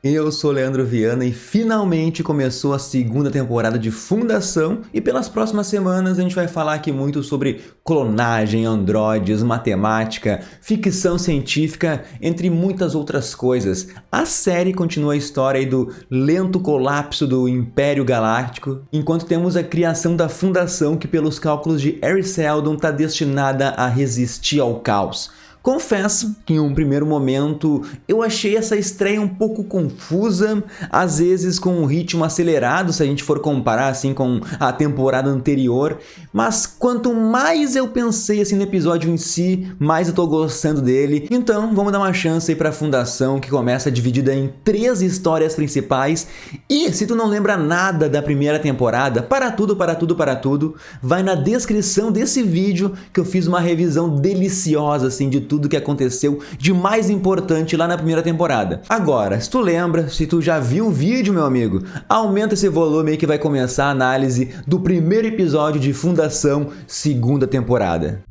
Eu sou Leandro Viana e finalmente começou a segunda temporada de Fundação e pelas próximas semanas a gente vai falar aqui muito sobre clonagem, androides, matemática, ficção científica, entre muitas outras coisas. A série continua a história aí do lento colapso do Império Galáctico, enquanto temos a criação da Fundação que pelos cálculos de Hari Seldon está destinada a resistir ao caos. Confesso que em um primeiro momento eu achei essa estreia um pouco confusa, às vezes com um ritmo acelerado se a gente for comparar assim com a temporada anterior, mas quanto mais eu pensei assim no episódio em si, mais eu tô gostando dele. Então vamos dar uma chance aí pra Fundação, que começa dividida em 3 histórias principais. E se tu não lembra nada da primeira temporada, para tudo, vai na descrição desse vídeo que eu fiz uma revisão deliciosa assim de tudo que aconteceu de mais importante lá na primeira temporada. Agora, se tu lembra, se tu já viu o vídeo, meu amigo, aumenta esse volume aí que vai começar a análise do primeiro episódio de Fundação, segunda temporada.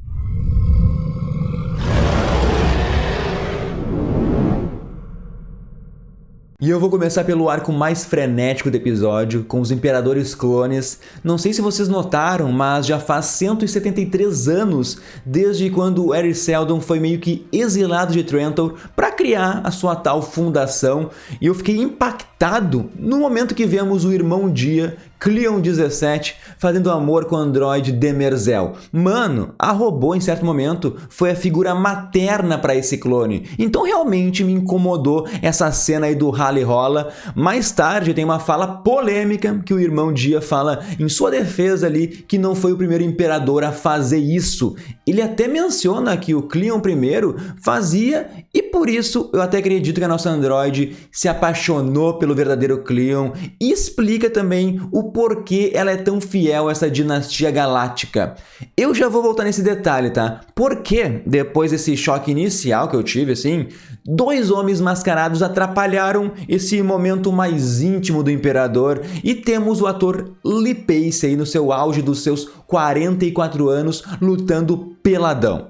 E eu vou começar pelo arco mais frenético do episódio, com os Imperadores Clones. Não sei se vocês notaram, mas já faz 173 anos desde quando Hari Seldon foi meio que exilado de Trento para criar a sua tal fundação. E eu fiquei impactado no momento que vemos o irmão Dia, Cleon 17, fazendo amor com o androide Demerzel. Mano, a robô em certo momento foi a figura materna para esse clone. Então realmente me incomodou essa cena aí do rally rola. Mais tarde tem uma fala polêmica que o irmão Dia fala em sua defesa ali que não foi o primeiro imperador a fazer isso. Ele até menciona que o Cleon I fazia e por isso eu até acredito que a nossa androide se apaixonou pelo verdadeiro Cleon e explica também o porquê ela é tão fiel a essa dinastia galáctica. Eu já vou voltar nesse detalhe, tá? Porque depois desse choque inicial que eu tive, assim, 2 homens mascarados atrapalharam esse momento mais íntimo do imperador e temos o ator Lee Pace aí no seu auge dos seus 44 anos lutando peladão.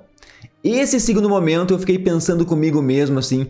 Esse segundo momento eu fiquei pensando comigo mesmo assim,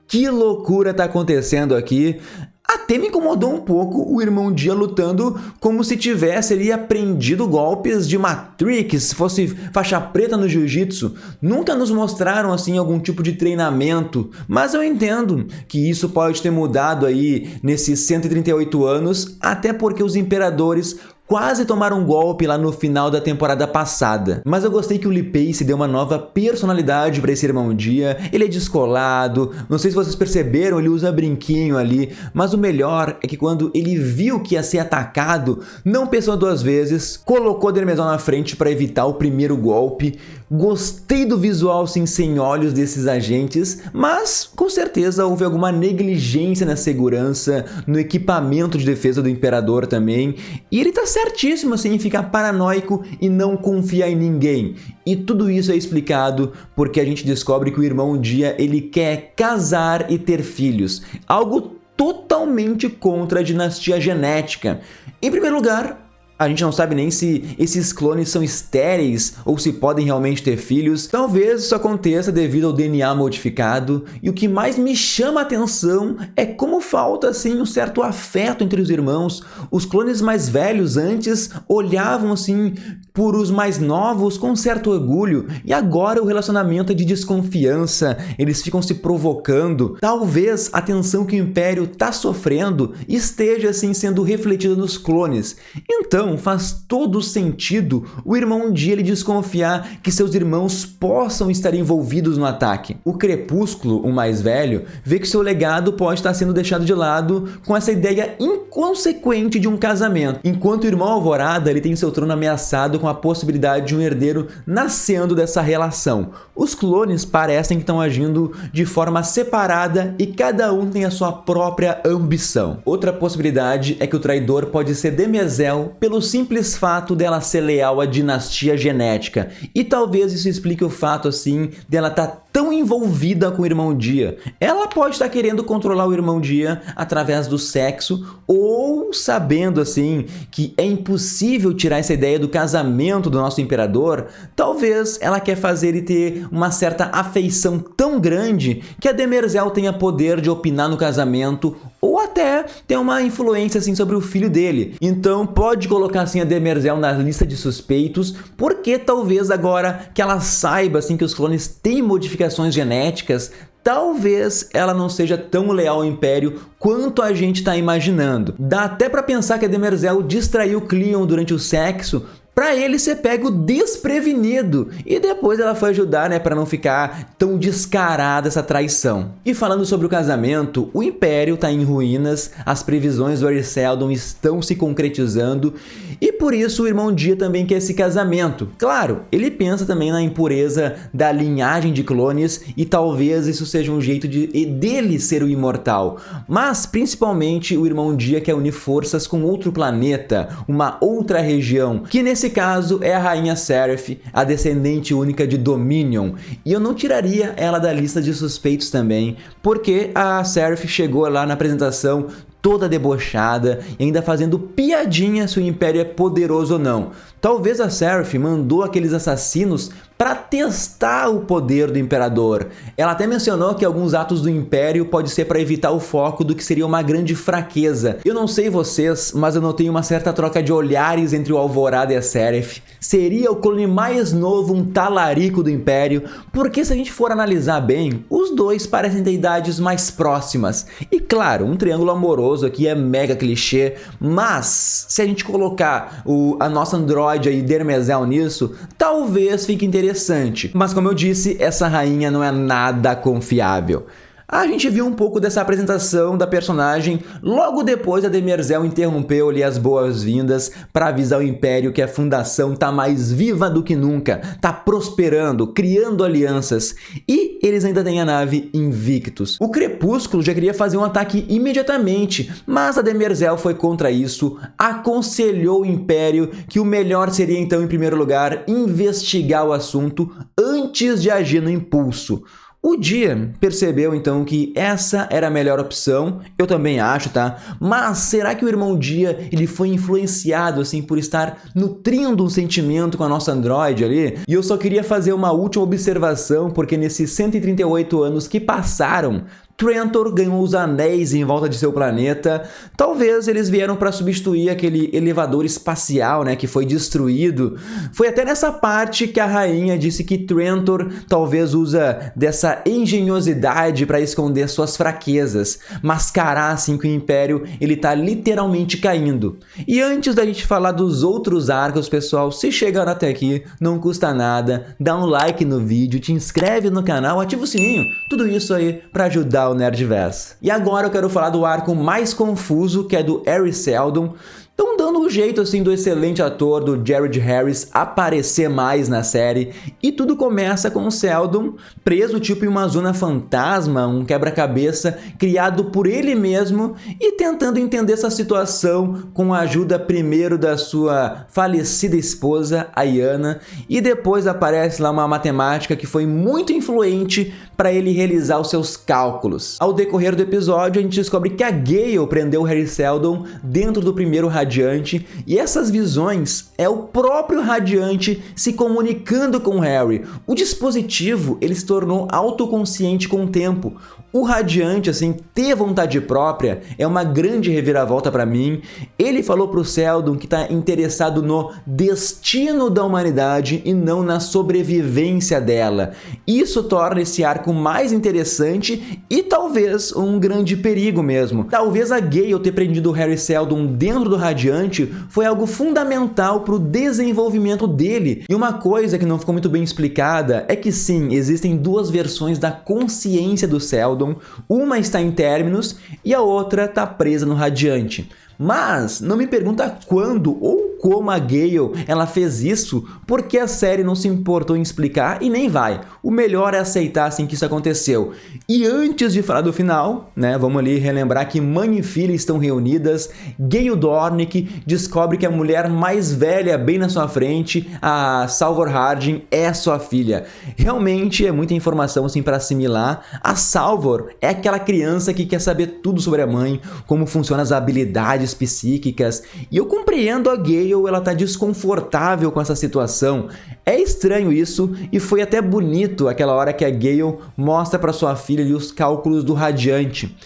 que loucura tá acontecendo aqui? Até me incomodou um pouco o irmão Dia lutando como se tivesse ali aprendido golpes de Matrix, fosse faixa preta no jiu-jitsu. Nunca nos mostraram assim algum tipo de treinamento, mas eu entendo que isso pode ter mudado aí nesses 138 anos, até porque os imperadores quase tomaram um golpe lá no final da temporada passada. Mas eu gostei que o Lee Pace deu uma nova personalidade para esse irmão Dia. Ele é descolado, não sei se vocês perceberam, ele usa brinquinho ali, mas o melhor é que quando ele viu que ia ser atacado, não pensou 2 vezes, colocou Demerzel na frente para evitar o primeiro golpe. Gostei do visual sim, sem olhos desses agentes, mas com certeza houve alguma negligência na segurança, no equipamento de defesa do imperador também, e ele tá certíssimo assim em ficar paranoico e não confiar em ninguém. E tudo isso é explicado porque a gente descobre que o irmão Dia ele quer casar e ter filhos, algo totalmente contra a dinastia genética. Em primeiro lugar, a gente não sabe nem se esses clones são estéreis ou se podem realmente ter filhos. Talvez isso aconteça devido ao DNA modificado. E o que mais me chama a atenção é como falta assim um certo afeto entre os irmãos. Os clones mais velhos antes olhavam assim por os mais novos com certo orgulho. E agora o relacionamento é de desconfiança. Eles ficam se provocando. Talvez a tensão que o Império está sofrendo esteja assim sendo refletida nos clones. Então faz todo sentido o irmão Dia ele desconfiar que seus irmãos possam estar envolvidos no ataque. O Crepúsculo, o mais velho, vê que seu legado pode estar sendo deixado de lado com essa ideia inconsequente de um casamento, enquanto o irmão Alvorada ele tem seu trono ameaçado com a possibilidade de um herdeiro nascendo dessa relação. Os clones parecem que estão agindo de forma separada e cada um tem a sua própria ambição. Outra possibilidade é que o traidor pode ser Demerzel pelo simples fato dela ser leal à dinastia genética. E talvez isso explique o fato assim dela estar tão envolvida com o irmão Dia. Ela pode estar querendo controlar o irmão Dia através do sexo ou sabendo assim que é impossível tirar essa ideia do casamento do nosso imperador. Talvez ela quer fazer ele ter uma certa afeição tão grande que a Demerzel tenha poder de opinar no casamento ou ou até tem uma influência assim sobre o filho dele. Então pode colocar assim a Demerzel na lista de suspeitos, porque talvez agora que ela saiba assim que os clones têm modificações genéticas, talvez ela não seja tão leal ao Império quanto a gente está imaginando. Dá até para pensar que a Demerzel distraiu Cleon durante o sexo para ele ser pego desprevenido, e depois ela foi ajudar, né, para não ficar tão descarada essa traição. E falando sobre o casamento, o Império está em ruínas, as previsões do Eris Seldon estão se concretizando, e por isso o irmão Dia também quer esse casamento. Claro, ele pensa também na impureza da linhagem de clones, e talvez isso seja um jeito dele ser o imortal, mas principalmente o irmão Dia quer unir forças com outro planeta, uma outra região, que nesse caso é a rainha Seraph, a descendente única de Dominion, e eu não tiraria ela da lista de suspeitos também, porque a Seraph chegou lá na apresentação toda debochada e ainda fazendo piadinha se o Império é poderoso ou não. Talvez a Seraph mandou aqueles assassinos para testar o poder do Imperador. Ela até mencionou que alguns atos do Império pode ser para evitar o foco do que seria uma grande fraqueza. Eu não sei vocês, mas eu notei uma certa troca de olhares entre o Alvorada e a Seraph. Seria o clone mais novo um talarico do Império? Porque se a gente for analisar bem, os dois parecem ter idades mais próximas. E claro, um triângulo amoroso aqui é mega clichê, mas se a gente colocar a nossa androide aí, Demerzel, nisso, talvez fique interessante. Mas como eu disse, essa rainha não é nada confiável. A gente viu um pouco dessa apresentação da personagem, logo depois a Demerzel interrompeu ali as boas-vindas para avisar o Império que a Fundação tá mais viva do que nunca, tá prosperando, criando alianças, e eles ainda têm a nave Invictus. O Crepúsculo já queria fazer um ataque imediatamente, mas a Demerzel foi contra isso, aconselhou o Império que o melhor seria então, em primeiro lugar, investigar o assunto antes de agir no impulso. O Dia percebeu então que essa era a melhor opção, eu também acho, tá? Mas será que o irmão Dia ele foi influenciado assim por estar nutrindo um sentimento com a nossa androide ali? E eu só queria fazer uma última observação, porque nesses 138 anos que passaram, Trantor ganhou os anéis em volta de seu planeta. Talvez eles vieram para substituir aquele elevador espacial, né, que foi destruído. Foi até nessa parte que a rainha disse que Trantor talvez usa dessa engenhosidade para esconder suas fraquezas, mascarar assim que o Império ele tá literalmente caindo. E antes da gente falar dos outros arcos, pessoal, se chegaram até aqui, não custa nada, dá um like no vídeo, te inscreve no canal, ativa o sininho, tudo isso aí para ajudar o Nerdverse. E agora eu quero falar do arco mais confuso, que é do Eris Seldon. Estão dando um jeito assim do excelente ator do Jared Harris aparecer mais na série, e tudo começa com o Seldon preso tipo em uma zona fantasma, um quebra-cabeça criado por ele mesmo, e tentando entender essa situação com a ajuda primeiro da sua falecida esposa, a Yana, e depois aparece lá uma matemática que foi muito influente para ele realizar os seus cálculos. Ao decorrer do episódio a gente descobre que a Gale prendeu o Harry Seldon dentro do primeiro Radiante, e essas visões é o próprio Radiante se comunicando com o Harry. O dispositivo ele se tornou autoconsciente com o tempo. O Radiante, assim, ter vontade própria é uma grande reviravolta para mim. Ele falou pro Seldon que tá interessado no destino da humanidade e não na sobrevivência dela. Isso torna esse arco mais interessante e talvez um grande perigo mesmo. Talvez a Gale ter prendido o Harry Seldon dentro do Radiante foi algo fundamental pro desenvolvimento dele. E uma coisa que não ficou muito bem explicada é que sim, existem duas versões da consciência do Seldon. Uma está em Terminus e a outra está presa no Radiante. Mas não me pergunta quando ou como a Gale ela fez isso, porque a série não se importou em explicar e nem vai. O melhor é aceitar assim que isso aconteceu. E antes de falar do final, né, vamos ali relembrar que mãe e filha estão reunidas. Gale Dornick descobre que a mulher mais velha bem na sua frente, a Salvor Hardin, é sua filha. Realmente é muita informação assim para assimilar. A Salvor é aquela criança que quer saber tudo sobre a mãe, como funcionam as habilidades psíquicas, e eu compreendo a Gale, ela tá desconfortável com essa situação. É estranho isso, e foi até bonito aquela hora que a Gale mostra para sua filha ali os cálculos do Radiante.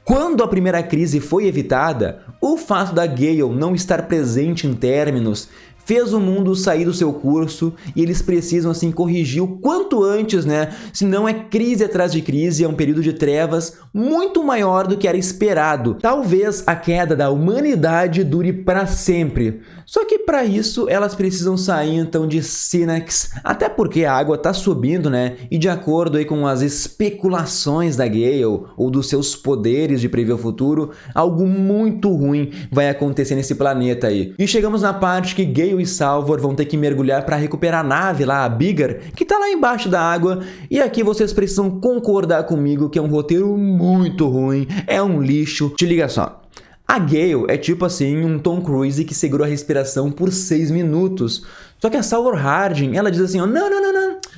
Quando a primeira crise foi evitada, o fato da Gale não estar presente em Terminus fez o mundo sair do seu curso e eles precisam assim corrigir o quanto antes, né? Senão é crise atrás de crise, é um período de trevas muito maior do que era esperado. Talvez a queda da humanidade dure para sempre. Só que para isso elas precisam sair então de Synax, até porque a água tá subindo, né? E de acordo aí com as especulações da Gale ou dos seus poderes de prever o futuro, algo muito ruim vai acontecer nesse planeta aí. E chegamos na parte que Gale e Salvor vão ter que mergulhar para recuperar a nave lá, a Biggar, que tá lá embaixo da água. E aqui vocês precisam concordar comigo que é um roteiro muito ruim, é um lixo. Te liga só. A Gale é tipo assim um Tom Cruise que segurou a respiração por 6 minutos. Só que a Salvor Harding, ela diz assim, ó,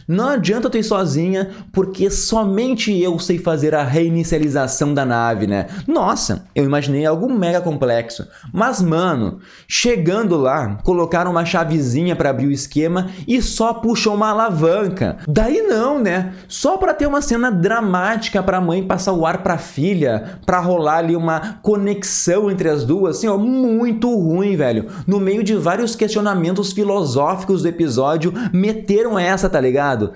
não adianta eu ir sozinha, porque somente eu sei fazer a reinicialização da nave, né? Nossa, eu imaginei algo mega complexo. Mas, mano, chegando lá, colocaram uma chavezinha para abrir o esquema e só puxou uma alavanca. Daí não, né? Só para ter uma cena dramática para a mãe passar o ar para a filha, para rolar ali uma conexão entre as duas, assim, ó, muito ruim, velho. No meio de vários questionamentos filosóficos do episódio, meteram essa, tá ligado?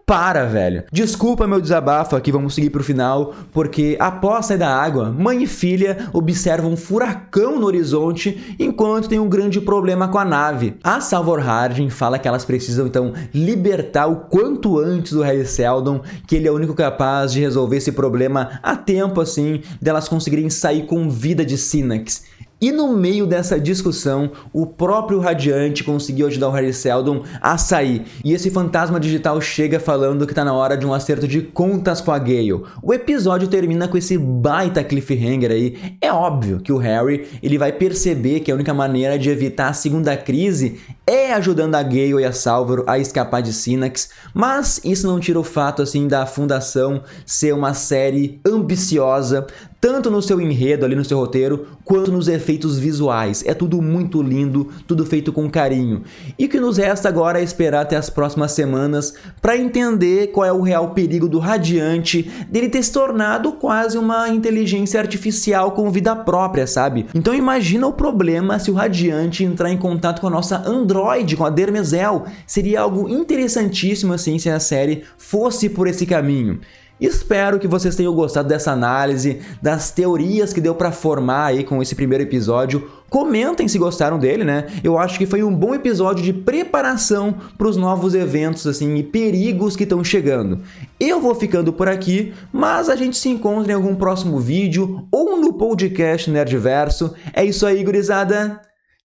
Para, velho. Desculpa meu desabafo aqui, vamos seguir pro final, porque após sair da água, mãe e filha observam um furacão no horizonte, enquanto tem um grande problema com a nave. A Salvor Harding fala que elas precisam então libertar o quanto antes o Harry Seldon, que ele é o único capaz de resolver esse problema a tempo assim, delas conseguirem sair com vida de Synax. E no meio dessa discussão, o próprio Radiante conseguiu ajudar o Harry Seldon a sair. E esse fantasma digital chega falando que tá na hora de um acerto de contas com a Gale. O episódio termina com esse baita cliffhanger aí. É óbvio que o Harry ele vai perceber que a única maneira de evitar a segunda crise é ajudando a Gale e a Salvor a escapar de Synax. Mas isso não tira o fato assim da Fundação ser uma série ambiciosa, tanto no seu enredo ali no seu roteiro, quanto nos efeitos visuais. É tudo muito lindo, tudo feito com carinho. E o que nos resta agora é esperar até as próximas semanas para entender qual é o real perigo do Radiante, dele ter se tornado quase uma inteligência artificial com vida própria, sabe? Então imagina o problema se o Radiante entrar em contato com a nossa Android, com a Dermezel. Seria algo interessantíssimo assim se a série fosse por esse caminho. Espero que vocês tenham gostado dessa análise, das teorias que deu para formar aí com esse primeiro episódio. Comentem se gostaram dele, né? Eu acho que foi um bom episódio de preparação para os novos eventos assim e perigos que estão chegando. Eu vou ficando por aqui, mas a gente se encontra em algum próximo vídeo ou no podcast Nerdverso. É isso aí, gurizada.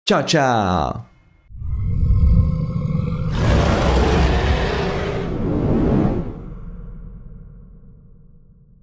Tchau, tchau!